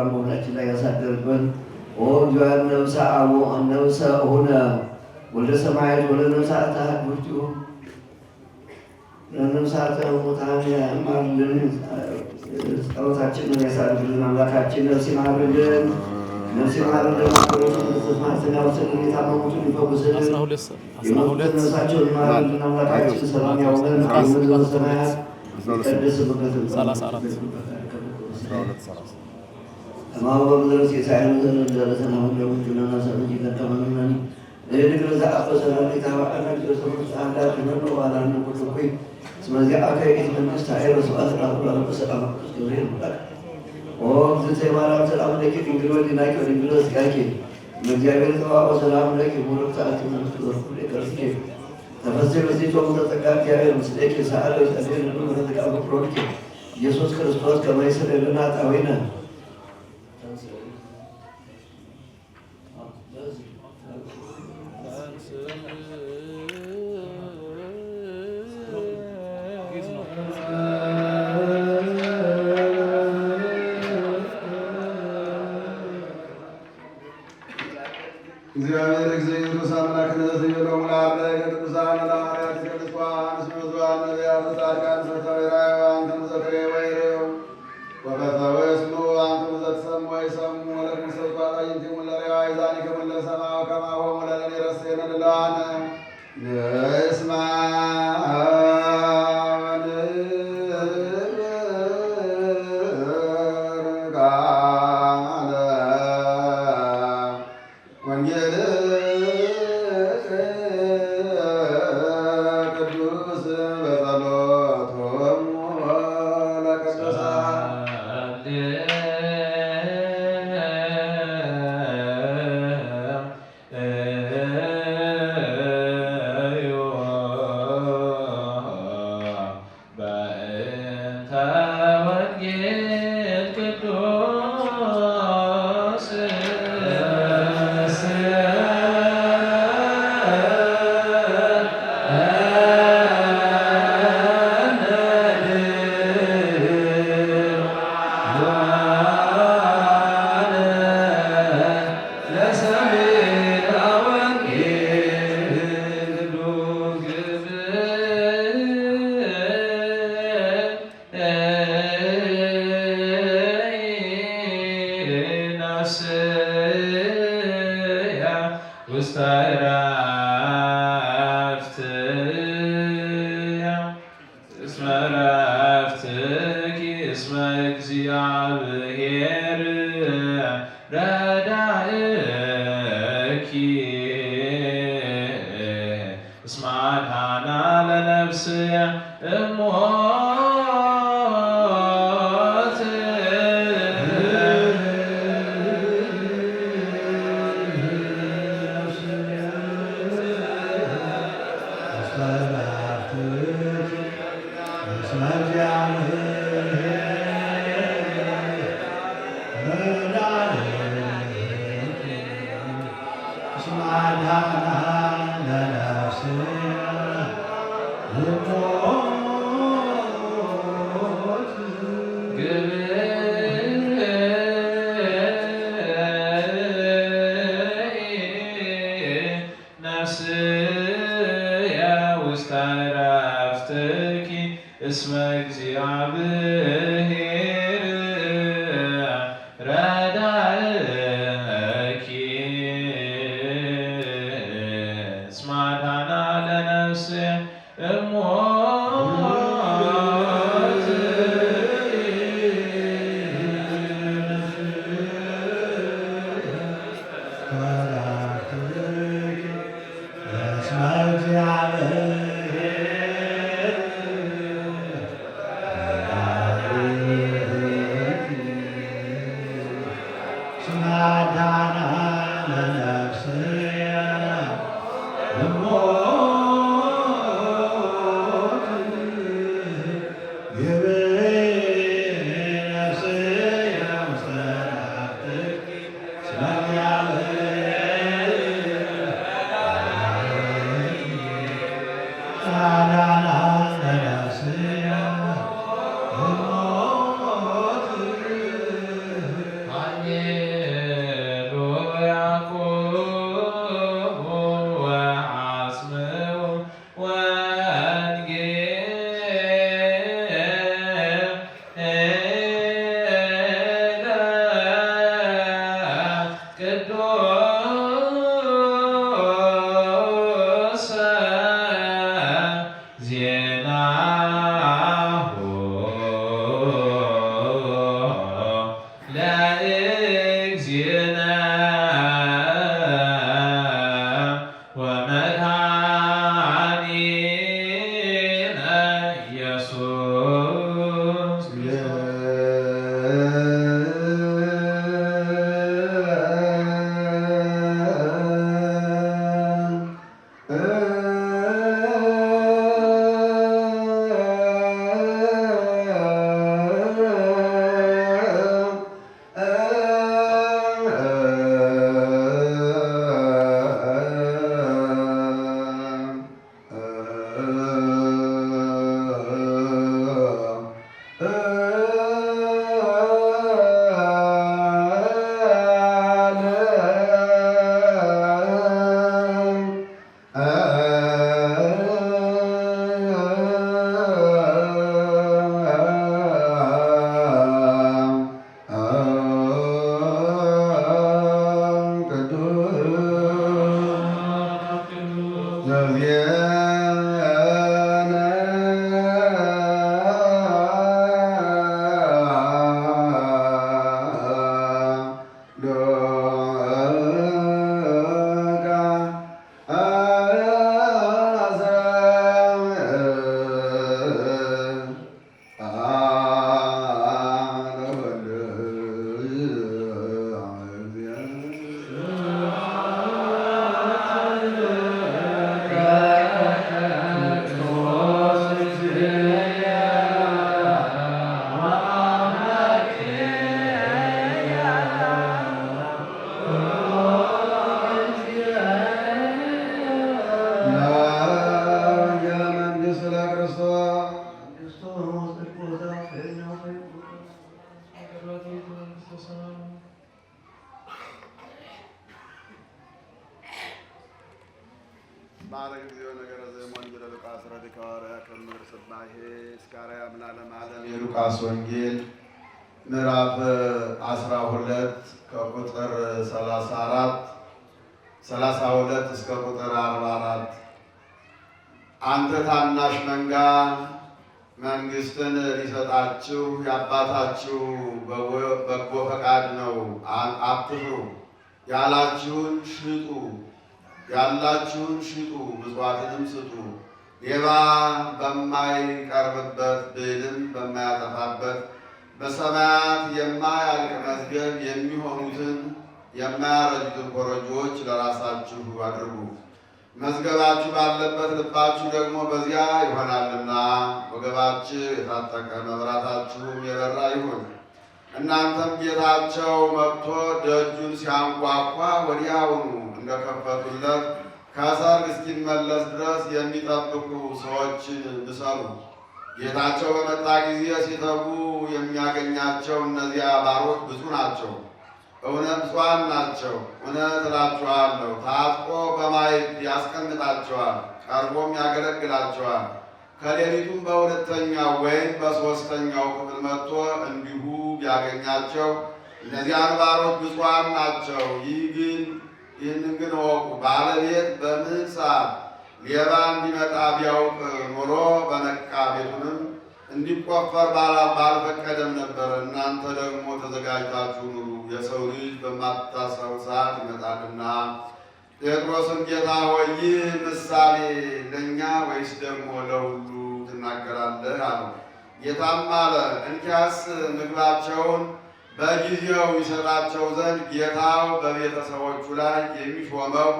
ፍቅሯን በሁላችን ላይ ያሳደርብን። ኦ እግዚአብሔር ነብሰ አቡ ነብሰ ሆነ ወልደ ሰማያት ወልደ ነብሳት አሐዱ ለነብሳት ሙታን ያማልን ጸሎታችንን ያሳድርልን። አምላካችን ነፍስ ይማርልን፣ ነፍስ ይማርልን። ማስተናው ሰልን የታመሙትን ይፈውስልን፣ የሞቱትን ነፍሳቸውን ይማርልን። አምላካችን ሰላም ያውለን። አቡነ ዘበሰማያት ይቀደስ ስምከ ማወቅ ዘርስ የሳይኑ ዘንድ ደረሰናሁ ለሁሉና ሰብጅ ከተመነኒ ለድግረ ዘአፈሰና ለታባቀና ለሰሙት አንዳት ነው ባላን ኩልኩይ ስለዚህ አከይት መንግስት አይረ ሰዓት ራሱ ለሰላም ገብርኤል ማለት ኦ ዘይ ማራም ሰላም ለኪ ድንግል ወልድ ናይከ ድንግል ስጋኪ እግዚአብሔር ተዋው ሰላም ለኪ ሙሉክ ሰዓት መንግስት ወርኩ ለከርሲ ተፈስህ በዚህ ጾም ተጠቃ እግዚአብሔር ምስሌክ ሰዓት ለሰደን ነው ተጠቃው ፕሮዲክ ኢየሱስ ክርስቶስ ከማይሰለልና ጣዊና እግዚአብሔር እግዚአብሔር ሳምላክ ነዘ ይለው ሙላለ ቅዱሳን ለሐዋርያት ቅዱሳን ስመዟን ነቢያት ጻድቃን ሰተራዊ አንተም ዘክሬ ወይሬው ወፈተወ እስሙ አንተም ዘትሰሙ ወይሰሙ ወለክም ሰብቷት አይንቲ ሙለሪያ ይዛኒ ከመለሰማው ከማሆ ሙለለን የረሴነ ልላነ ንስማ እግዚእነ ወመድኃኒነ ኢየሱስ ማረግ ጊዜው ነገረ ዘመን ሉቃስ ረድከ ሐዋርያ ከምር ስባሄ እስካርያ ምናለም ዓለም የሉቃስ ወንጌል ምዕራፍ 12 ከቁጥር 32 እስከ ቁጥር 44 አንተ ታናሽ መንጋ መንግስትን ሊሰጣችሁ የአባታችሁ በጎ ፈቃድ ነው፣ አትፍሩ። ያላችሁን ሽጡ፣ ያላችሁን ሽጡ፣ ምጽዋትንም ስጡ። ሌባ በማይቀርብበት ብልም በማያጠፋበት በሰማያት የማያልቅ መዝገብ የሚሆኑትን የማያረጁትን ኮረጆዎች ለራሳችሁ አድርጉ። መዝገባችሁ ባለበት ልባችሁ ደግሞ በዚያ ይሆናልና። ወገባችሁ የታጠቀ መብራታችሁም የበራ ይሁን። እናንተም ጌታቸው መጥቶ ደጁን ሲያንኳኳ ወዲያውኑ እንደከፈቱለት ከሰርግ እስኪመለስ ድረስ የሚጠብቁ ሰዎችን ምሰሉ። ጌታቸው በመጣ ጊዜ ሲተጉ የሚያገኛቸው እነዚያ ባሮች ብዙ ናቸው፣ ብፁዓን ናቸው። እውነት እላችኋለሁ ታጥቆ በማዕድ ያስቀምጣቸዋል፣ ቀርቦም ያገለግላቸዋል። ከሌሊቱም በሁለተኛው ወይም በሦስተኛው ክፍል መጥቶ እንዲሁ ቢያገኛቸው እነዚያን ባሮች ብፁዓን ናቸው። ይህንን ግን እወቁ፣ ባለቤት በምን ሰዓት ሌባ እንዲመጣ ቢያውቅ ኖሮ በነቃ ቤቱንም እንዲቆፈር ባልፈቀደም ነበር። እናንተ ደግሞ ተዘጋጅታችሁ ኑሩ፣ የሰው ልጅ በማታሰቡ ሰዓት ይመጣልና። ጴጥሮስም ጌታ ሆይ ይህ ምሳሌ ለእኛ ወይስ ደግሞ ለሁሉ ትናገራለህ አለው። ጌታም አለ እንኪያስ ምግባቸውን በጊዜው ይሰጣቸው ዘንድ ጌታው በቤተሰቦቹ ላይ የሚሾመው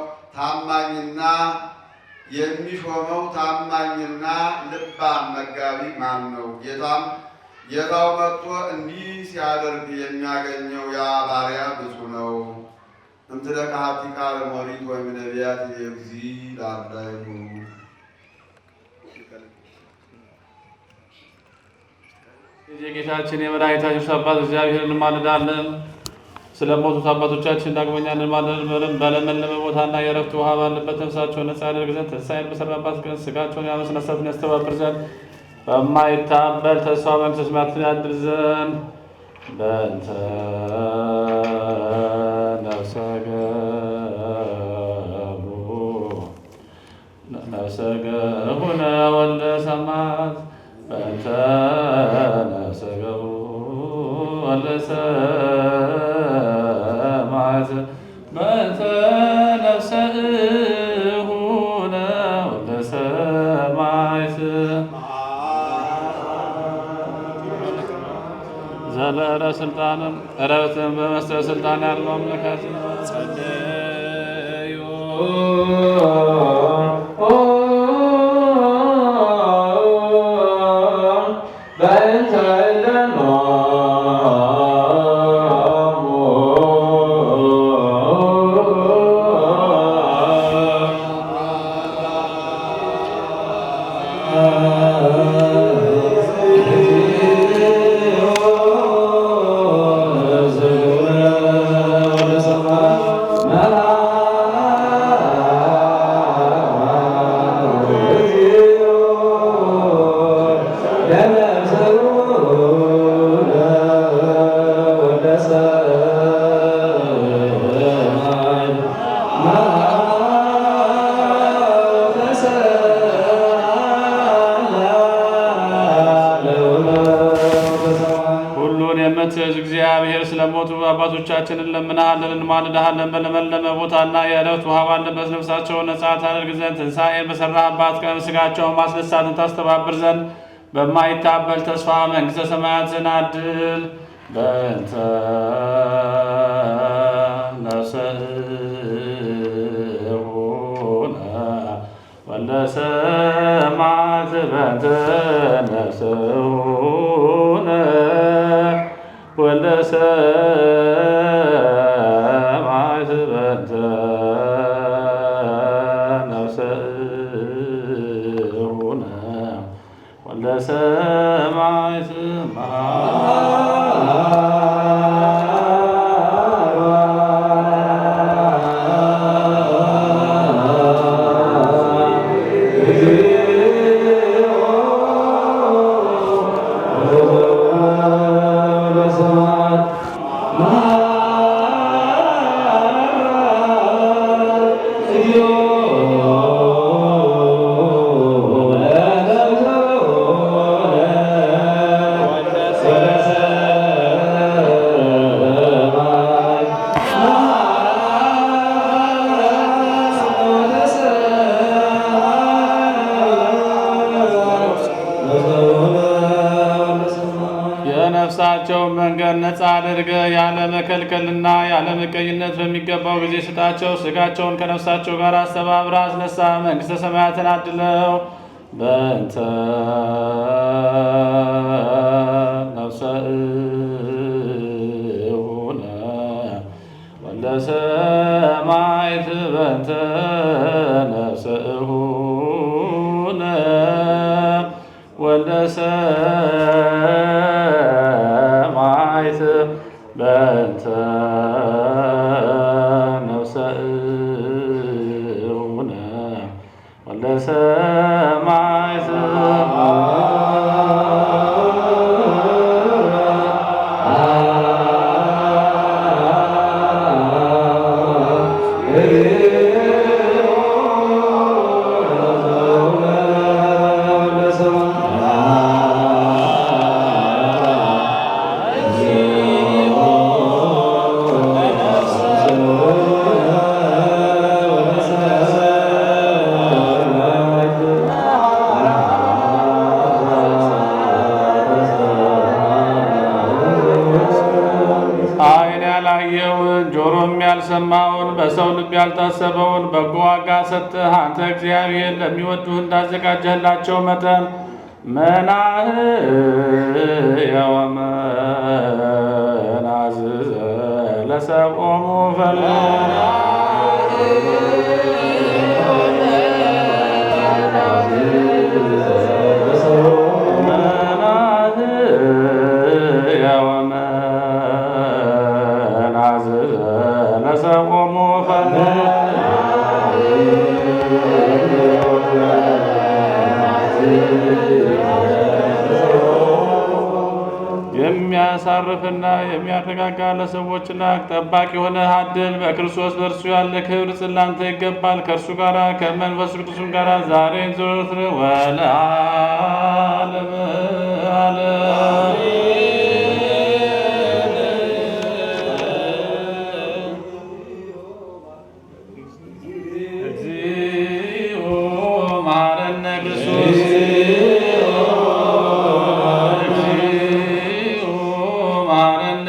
ታማኝና ልባም መጋቢ ማን ነው? ጌታው መጥቶ እንዲህ ሲያደርግ የሚያገኘው ያ ባሪያ ብፁዕ ነው። እምትለካ ሀቲካ ለሞሪት ወይም ነቢያት የጊዜ ላርዳይሁ የጌታችን የመድኃኒታችን አባት እግዚአብሔር እንማልዳለን። ስለ ሞቱት አባቶቻችን ዳግመኛ እንማልዳለን። በለመለመ ቦታና የእረፍት ውሃ ባለበት ነፍሳቸውን ነጻ ያደርግ ዘንድ ትንሣኤን በሠራባት ቀን ሥጋቸውን ያመስነሳትን ያስተባብር ዘንድ በማይታበል ተስፋ መንግሥተ ሰማያትን ያድል ዘንድ በእንተ ነፍሰ ገቡነ ወልደ ሰማዕት በእንተ ነፍሰ ገቡነ ወልደ ስልጣንም እረፍትን በመስጠት ስልጣን ያለው አምላካችን ጸለዩ እግዚአብሔር ስለሞቱ አባቶቻችንን ለምንሃለን እንማልድሃለን። በለመለመ ቦታና የዕረፍት ውሃ ባለበት ነፍሳቸውን ነጻ ታደርግ ዘንድ ትንሣኤን በሠራህባት ቀን ሥጋቸውን ማስነሳትን ታስተባብር ዘንድ በማይታበል ተስፋ መንግሥተ ሰማያትን አድል። በእንተ ነፍስሁነ ወልደ ሰማዕት በእንተ ነፍስሁነ ወልደ ሰማዕት በእንተ ነፍስሁነ ወልደ ሰማዕት የነፍሳቸውን መንገድ ነፃ አድርገህ ያለ መከልከልና ያለ ምቀኝነት በሚገባው ጊዜ ስጣቸው። ሥጋቸውን ከነፍሳቸው ጋር አስተባብረህ አስነሳ። መንግሥተ ሰማያትን አድለው። በእንተ ነፍስሁነ ወልደ ሰማዕት በእንተ ነፍስሁነ ወልደ ሰማዕት በእንተ ነፍስሁነ ወልደ ሰማዕት ጆሮም ያልሰማውን በሰው ልብ ያልታሰበውን በጎ ዋጋ ሰጥተህ አንተ እግዚአብሔር ለሚወዱህ እንዳዘጋጀህላቸው መጠን መናህየ ወመናዝዘ ለሰብኦሙ የሚያሳርፍና የሚያረጋጋ ለሰዎችና ጠባቂ የሆነ አድል በክርስቶስ በእርሱ ያለ ክብር ጽላንተ ይገባል። ከእርሱ ጋር ከመንፈስ ቅዱስም ጋር ዛሬ ዘወትር ወለዓለመ ዓለም። እግዚኦ መሐረነ ክርስቶስ መሐረነ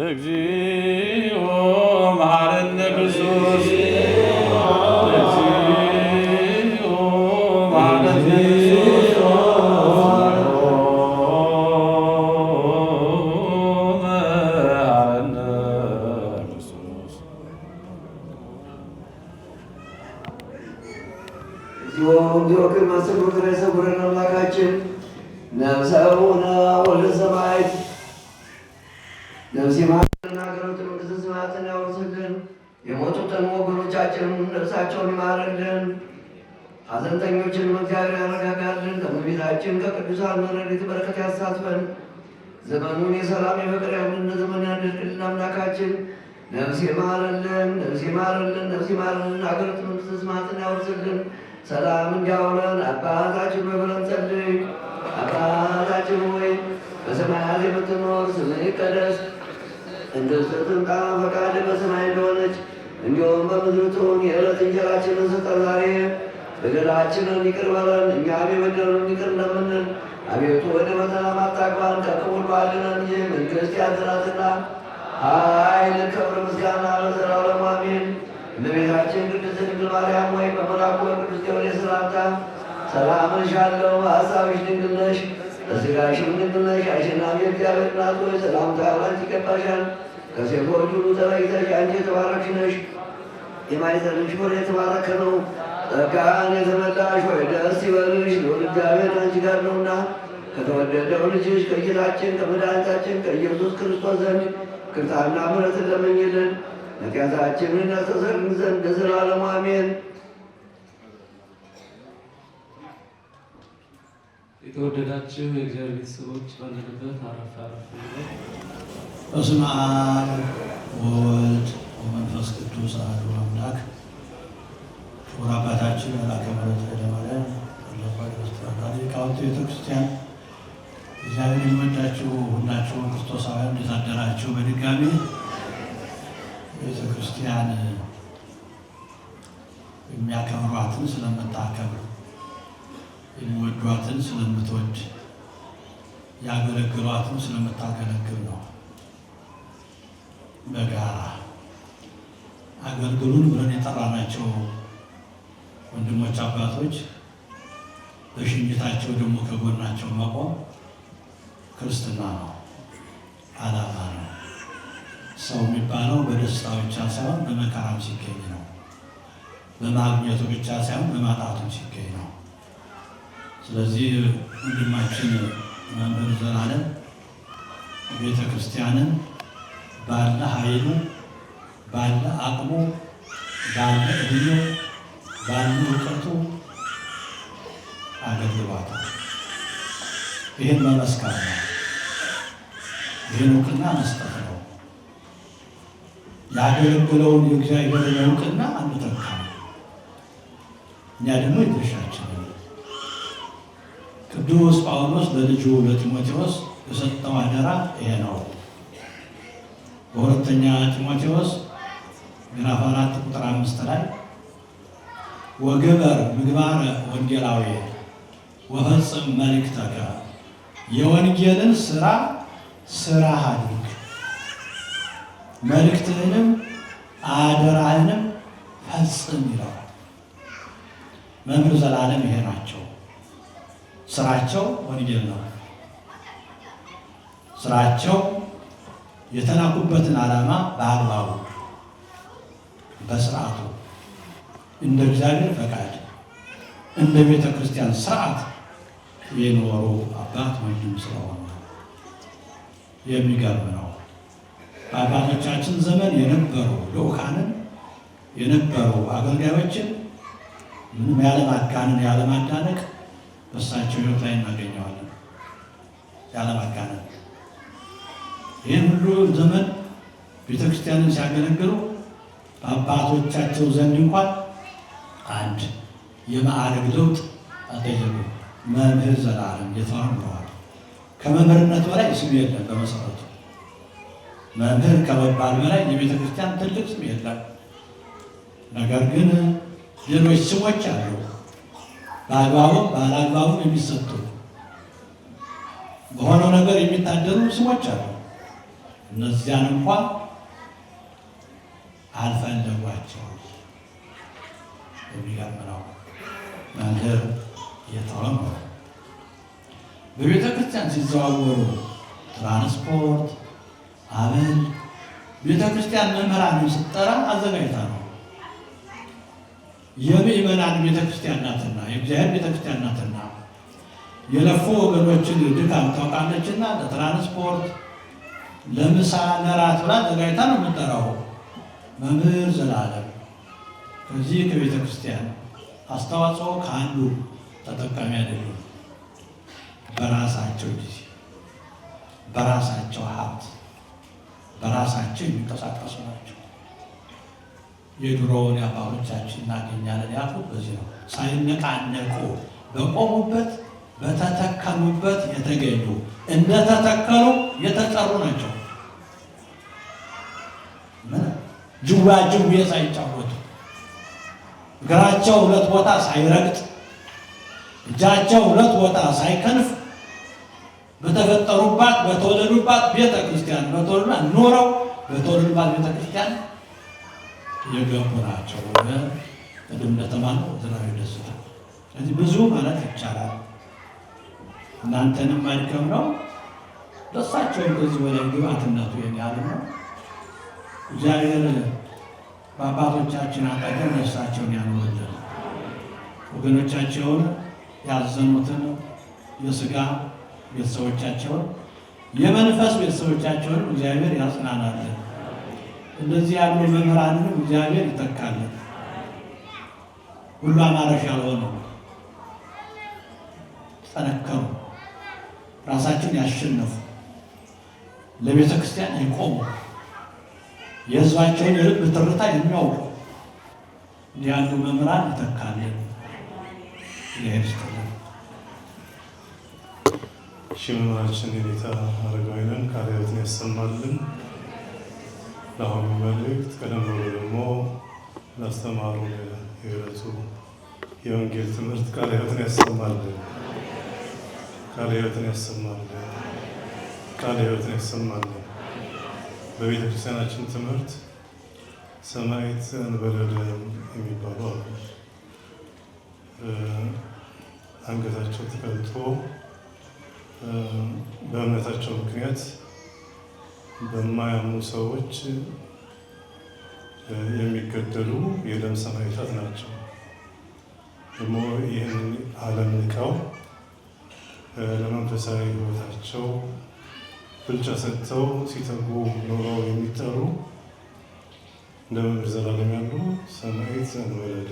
እግዚኦ መሐረነ ክርስቶስ እግዚኦ መሐረነ ክርስቶስ ዲዮክር መስሉ ድረሰ ጉረን አምላካችን ነፍሰውነ ወልደ ሰማዕት ነፍሴ ማርና ገረቱ መንግሥተ ሰማያትን ያወርስልን። የሞቱትን ወገኖቻችንን ነፍሳቸውን ይማርልን። ሐዘንተኞችን እግዚአብሔር ያረጋጋልን። ከእመቤታችን ከቅዱሳን ረድኤት በረከት ያሳትፈን። ዘመኑን የሰላም የፍቅር የአንድነት ዘመን ያድርግልን። አምላካችን ነፍሴ ማርልን፣ ነፍሴ ማርልን፣ ነፍሴ ማርልን። አገሪቱ መንግሥተ ሰማያትን ያወርስልን። ሰላም እንዲያውለን አባታችን ሆይ ብለን ጸልይ። አባታችን ሆይ በሰማያት የምትኖር ስምህ ይቀደስ፣ እንደ ትምጣ ፈቃድህ በሰማይ እንደሆነች እንዲሁም በምድር ትሁን። የዕለት እንጀራችንን ስጠን ዛሬ፣ በደላችንን ይቅር በለን እኛም የበደሉንን ይቅር እንደምንል። አቤቱ ወደ ፈተና አታግባን ከክፉ ሁሉ አድነን እንጂ መንግሥት ያንተ ናትና፣ ኃይል፣ ክብር፣ ምስጋና ለዘላለሙ አሜን። እመቤታችን ቅድስት ድንግል ማርያም ሆይ በመልአኩ በቅዱስ ገብርኤል ሰላምታ ሰላም እልሻለሁ። በሐሳብሽ ድንግል ነሽ፣ በሥጋሽም ድንግል ነሽ። አሸናፊ እግዚአብሔር እናት ሆይ ሰላምታ ላንቺ ይገባሻል። ከሴቶች ሁሉ ተለይተሽ አንቺ የተባረክሽ ነሽ፣ የማኅፀንሽ ፍሬ የተባረከ ነው። ጸጋን የተመላሽ ሆይ ደስ ይበልሽ፣ ልዑል እግዚአብሔር ከአንቺ ጋር ነውና ከተወደደው ልጅሽ ከጌታችን ከመድኃኒታችን ከኢየሱስ ክርስቶስ ዘንድ ይቅርታና ምሕረትን ለምኝልን ኃጢአታችንን ያስተሰርይልን ዘንድ ለዘላለሙ አሜን። የተወደዳችሁ የእግዚአብሔር ቤተሰቦች ባለንበት አረፍ አረፍ በስመ አብ ወወልድ ወመንፈስ ቅዱስ አሐዱ አምላክ። ክቡር አባታችን መላከ ምሕረት ኃይለማርያም አስተዳዳሪ ሊቃውንተ ቤተክርስቲያን፣ እግዚአብሔር የሚወዳችሁ ሁላችሁ ክርስቶሳውያን እንዴት አደራችሁ? በድጋሚ ቤተክርስቲያን የሚያከብሯትን ስለምታከብር የሚወዷትን ስለምትወድ ያገለግሏትን ስለምታገለግል ነው። በጋራ አገልግሉን ብለን የጠራናቸው ወንድሞች አባቶች በሽኝታቸው ደግሞ ከጎናቸው መቆም ክርስትና ነው፣ ዓላማ ነው። ሰው የሚባለው በደስታ ብቻ ሳይሆን በመከራም ሲገኝ ነው። በማግኘቱ ብቻ ሳይሆን በማጣቱም ሲገኝ ነው። ስለዚህ ወንድማችን መምህር ዘላለም ቤተ ክርስቲያንን ባለ ኃይሉ፣ ባለ አቅሙ፣ ባለ ዕድሜው፣ ባለ እውቀቱ አገልግሏታል። ይህን መመስከር ነው። ይህን እውቅና መስጠት ነው። ያገለገለውን የእግዚአብሔርን እውቅና አንተካ። እኛ ደግሞ የድርሻችንን ቅዱስ ጳውሎስ ለልጁ ለጢሞቴዎስ የሰጠው አደራ ይሄ ነው። በሁለተኛ ጢሞቴዎስ ምዕራፍ 4 ቁጥር 5 ላይ ወግበር ምግባረ ወንጌላዊ ወፈጽም መልእክተከ፣ የወንጌልን ስራ አድርግ፣ መልእክትህንም አደራህንም ፈጽም ይለዋል። መምህር ዘላለም ይሄ ናቸው። ስራቸው ወንጌል ነው። ስራቸው የተላኩበትን ዓላማ በአግባቡ በስርዓቱ እንደ እግዚአብሔር ፈቃድ እንደ ቤተ ክርስቲያን ስርዓት የኖሩ አባት ወንድም ስለሆኑ የሚገርም ነው። በአባቶቻችን ዘመን የነበሩ ልዑካንን የነበሩ አገልጋዮችን ምንም ያለማጋነን ያለማዳነቅ በእሳቸው ሕይወት ላይ እናገኘዋለን። ያለማጋነን ይህን ሁሉ ዘመን ቤተክርስቲያንን ሲያገለግሉ በአባቶቻቸው ዘንድ እንኳን አንድ የማዕረግ ለውጥ አልጠየቁ። መምህር ዘላለም ጌታውን ብለዋል። ከመምህርነት በላይ ስም የለም። በመሰረቱ መምህር ከመባል በላይ የቤተ ክርስቲያን ትልቅ ስም የለም። ነገር ግን ሌሎች ስሞች አሉ፣ በአግባቡም ባለአግባቡም የሚሰጡ በሆነው ነገር የሚታደሉ ስሞች አሉ። እነዚያን እንኳን አልፈለጓቸው። የሚገርም ነው። መምህር ጌታውን በቤተ ክርስቲያን ሲዘዋወሩ ትራንስፖርት፣ አበል ቤተ ክርስቲያን መምህራንን ስትጠራ አዘጋጅታ ነው። የምእመናን ቤተ ክርስቲያን ናትና፣ የእግዚአብሔር ቤተ ክርስቲያን ናትና የለፉ ወገኖችን ድካም ታውቃለችና ለትራንስፖርት፣ ለምሳ፣ ለራት ብላ አዘጋጅታ ነው የምጠራው። መምህር ዘላለም ከዚህ ከቤተ ክርስቲያን አስተዋጽኦ ከአንዱ ተጠቃሚ አይደሉም። በራሳቸው ጊዜ፣ በራሳቸው ሀብት፣ በራሳቸው የሚንቀሳቀሱ ናቸው። የድሮውን የአባቶቻችን እናገኛለን ያልኩት በዚህ ነው። ሳይነቃነቁ በቆሙበት በተተከሉበት የተገኙ እንደተተከሉ የተጠሩ ናቸው። ጅዋጅዌ ሳይጫወቱ እግራቸው ሁለት ቦታ ሳይረግጥ እጃቸው ሁለት ቦታ ሳይከንፍ በተፈጠሩባት በተወለዱባት ቤተ ክርስቲያን በተወለዱባት ኖረው በተወለዱባት ቤተ ክርስቲያን የገቡ ናቸው። ቅድም እንደተባለው ዘላዊ ደስታ። ስለዚህ ብዙ ማለት ይቻላል። እናንተንም ማድከም ነው። ደሳቸውን ከዚህ በላይ ግብአትነቱ ይህን ያህል ነው። እግዚአብሔር በአባቶቻችን አጠገብ ነፍሳቸውን ያኖርልን። ወገኖቻቸውን ያዘኑትን የሥጋ ቤተሰቦቻቸውን የመንፈስ ቤተሰቦቻቸውን እግዚአብሔር ያጽናናልን። እንደዚህ ያሉ መምህራንንም እግዚአብሔር ይተካልን። ሁሉ አማራሽ ያልሆኑ ጠነከሩ፣ ራሳቸውን ያሸነፉ፣ ለቤተ ክርስቲያን የቆሙ የሕዝባቸውን የልብ ትርታ የሚያውቁ እንዲህ ያሉ መምህራን ይተካልን። ይሄድልን ሽመማችን የኔታ አረጋዊንን ቃለ ሕይወትን ያሰማልን። ለአሁኑ መልእክት ቀደም ብሎ ደግሞ ላስተማሩ የዕለቱ የወንጌል ትምህርት ቃለ ሕይወትን ያሰማልን። ቃለ ሕይወትን ያሰማልን። ቃለ ሕይወትን ያሰማልን። በቤተ ክርስቲያናችን ትምህርት ሰማዕት እንበለድ የሚባሉ አሉ። አንገታቸው ተቀልጦ በእምነታቸው ምክንያት በማያምኑ ሰዎች የሚገደሉ የደም ሰማዕታት ናቸው። ደግሞ ይህን ዓለም ንቀው ለመንፈሳዊ ሕይወታቸው ብልጫ ሰጥተው ሲተጉ ኖረው የሚጠሩ እንደ መምህር ዘላለም ያሉ ሰማዕት እንበለድ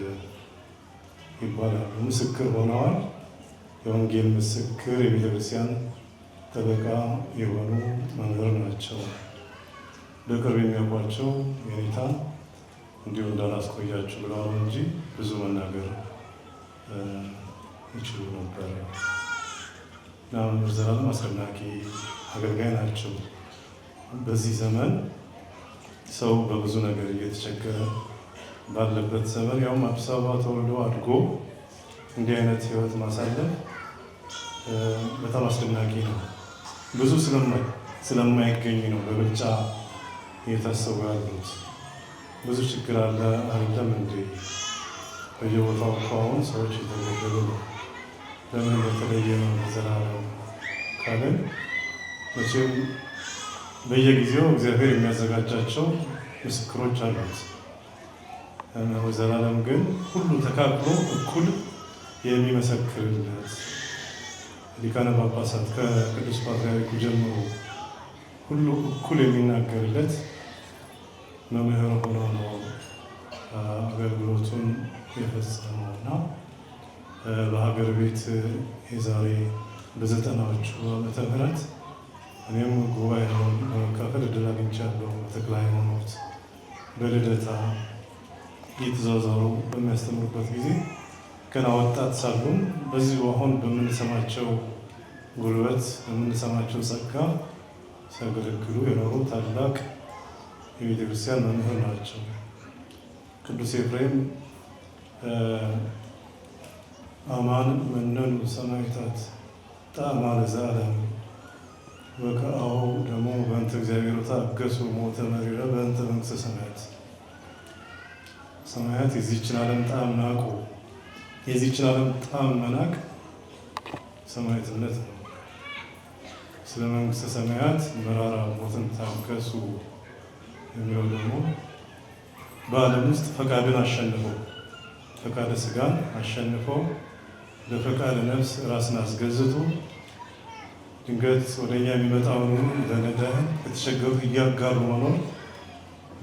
ይባላሉ። ምስክር ሆነዋል። የወንጌል ምስክር፣ የቤተ ክርስቲያን ጠበቃ የሆኑ መምህር ናቸው። በቅርብ የሚያውቋቸው የኔታ እንዲሁ እንዳላስቆያችሁ ብለዋል እንጂ ብዙ መናገር ይችሉ ነበር እና መምህር ዘላለም አስደናቂ አገልጋይ ናቸው። በዚህ ዘመን ሰው በብዙ ነገር እየተቸገረ ባለበት ዘመን ያውም አዲስ አበባ ተወልዶ አድጎ እንዲህ አይነት ሕይወት ማሳለፍ በጣም አስደናቂ ነው። ብዙ ስለማይገኝ ነው በብልጫ እየታሰቡ ያሉት። ብዙ ችግር አለ አይደለም እንዴ? በየቦታው እኮ አሁን ሰዎች እየተገደሉ ነው። ለምን በተለየ ነው ዘላለም ካለን መቼም በየጊዜው እግዚአብሔር የሚያዘጋጃቸው ምስክሮች አሉት። ዘላለም ግን ሁሉ ተካክሎ እኩል የሚመሰክርለት ሊቃነ ጳጳሳት ከቅዱስ ፓትርያርኩ ጀምሮ ሁሉ እኩል የሚናገርለት መምህር ሆኖ ነው አገልግሎቱን የፈጸመው እና በሀገር ቤት የዛሬ በ90ዎቹ ዓመተ ምህረት እኔም ጉባኤውን በመካፈል እድል አግኝቻለሁ። በተክለ ሃይማኖት በልደታ እየተዘዋወሩ በሚያስተምሩበት ጊዜ ገና ወጣት ሳሉም በዚሁ አሁን በምንሰማቸው ጉልበት በምንሰማቸው ጸጋ ሲያገለግሉ የኖሩ ታላቅ የቤተ ክርስቲያን መምህር ናቸው። ቅዱስ ኤፍሬም አማን መነኑ ሰማዕታት ጣዕመ ለዘላለም ወከአሁ ደግሞ በእንተ እግዚአብሔር ታገሱ ሞተ መሪረ በእንተ መንግሥተ ሰማያት። ሰማያት የዚህችን ዓለም ጣዕም ናቁ። የዚህችን ዓለም ጣዕም መናቅ ሰማዕትነት ነው። ስለ መንግሥተ ሰማያት መራራ ሞትን ታገሱ የሚለው ደግሞ በዓለም ውስጥ ፈቃድን አሸንፈው ፈቃደ ሥጋን አሸንፈው ለፈቃደ ነፍስ ራስን አስገዝቶ ድንገት ወደኛ የሚመጣውን ለነዳያን የተቸገሩት እያጋሩ መኖር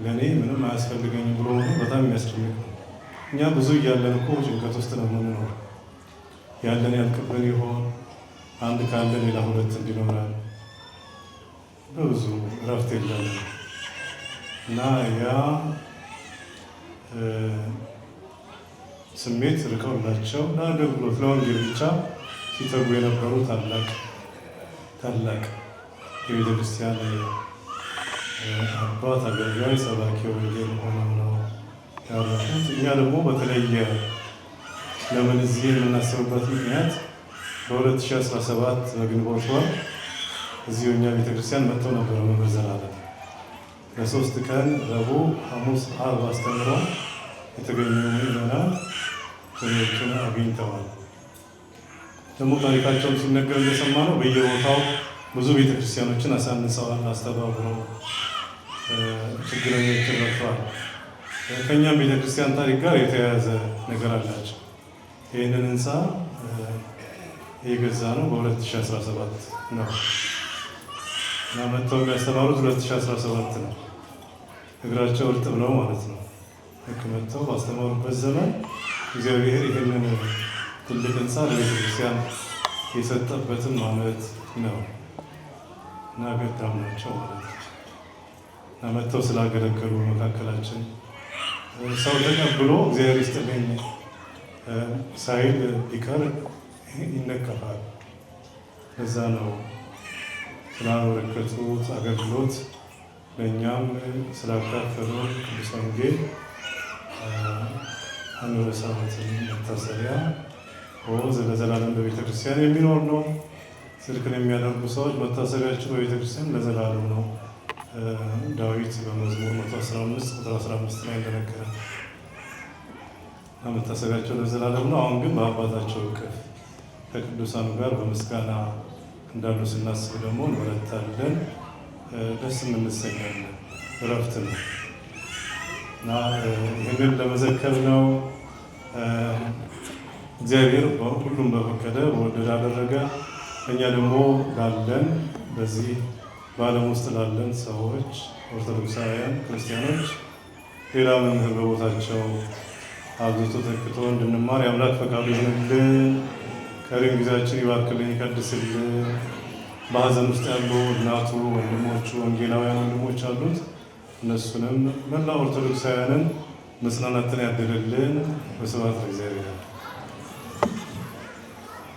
ለእኔ ምንም አያስፈልገኝም ብሎ ሆኖ በጣም የሚያስጨንቅ ነው። እኛ ብዙ እያለን እኮ ጭንቀት ውስጥ ነው የምንኖር። ያለን ያልቅብን ይሆን? አንድ ካለ ሌላ ሁለት እንዲኖራል በብዙ እረፍት የለንም እና ያ ስሜት ርቀውላቸው ለአገልግሎት ለወንጌል ብቻ ሲተጉ የነበሩ ታላቅ የቤተ ክርስቲያን አባት አገልጋይ ሰባኪ ወንጌል ሆነው ነው ያረፉት። እኛ ደግሞ በተለየ ለምን እዚህ የምናስብበት ምክንያት በ2017 በግንቦት ወር እዚሁ እኛ ቤተክርስቲያን መጥተው ነበረ መምህር ዘላለም ለ3 ቀን ረቡዕ፣ ሐሙስ፣ ዓርብ አስተምረው የተገኙ ምዕመናን ትምህርቱን አግኝተዋል። ደግሞ ታሪካቸውን ሲነገር እንደሰማ ነው በየቦታው ብዙ ቤተክርስቲያኖችን አሳንጸዋል፣ አስተባብረው ችግረኞችን ረድተዋል። ከእኛም ቤተክርስቲያን ታሪክ ጋር የተያያዘ ነገር አላቸው። ይህንን ህንፃ የገዛ ነው በ2017 ነው እና መጥተው የሚያስተማሩት 2017 ነው። እግራቸው እርጥብ ነው ማለት ነው። ልክ መጥተው ባስተማሩበት ዘመን እግዚአብሔር ይህንን ትልቅ ህንፃ ለቤተክርስቲያን የሰጠበትም ዓመት ነው እና ገዳም ናቸው ማለት ነው እና መጥተው ስላገለገሉ መካከላችን ሰው ተቀብሎ እግዚአብሔር ይስጥልኝ ሳይል ቢቀር ይነቀፋል። ለዛ ነው ስላበረከቱት አገልግሎት ለእኛም ስላካፈሉ ቅዱስ ወንጌል አንበሳ ዓመትን መታሰቢያ ለዘላለም በቤተክርስቲያን የሚኖር ነው። ስልክን የሚያደርጉ ሰዎች መታሰቢያችን በቤተክርስቲያን ለዘላለም ነው። ዳዊት በመዝሙር 115 ቁጥር 15 ላይ እንደነገረ መታሰቢያቸው ለዘላለም ነው። አሁን ግን በአባታቸው እቅፍ ከቅዱሳኑ ጋር በምስጋና እንዳሉ ስናስብ ደግሞ እንበረታለን፣ ደስ እንሰኛለን። እረፍት ነው እና ይህንን ለመዘከር ነው። እግዚአብሔር ሁሉም በፈቀደ በወደደ አደረገ። እኛ ደግሞ ላለን በዚህ በዓለም ውስጥ ላለን ሰዎች ኦርቶዶክሳውያን ክርስቲያኖች ሌላ መምህር በቦታቸው አብዝቶ ተክቶ እንድንማር የአምላክ ፈቃዱ ይሁንልን። ቀሪም ጊዜያችን ይባርክልን፣ ይቀድስልን። በሀዘን ውስጥ ያሉ እናቱ ወንድሞቹ ወንጌላውያን ወንድሞች አሉት። እነሱንም መላ ኦርቶዶክሳውያንን መጽናናትን ያድልልን። በስብሐት ለእግዚአብሔር።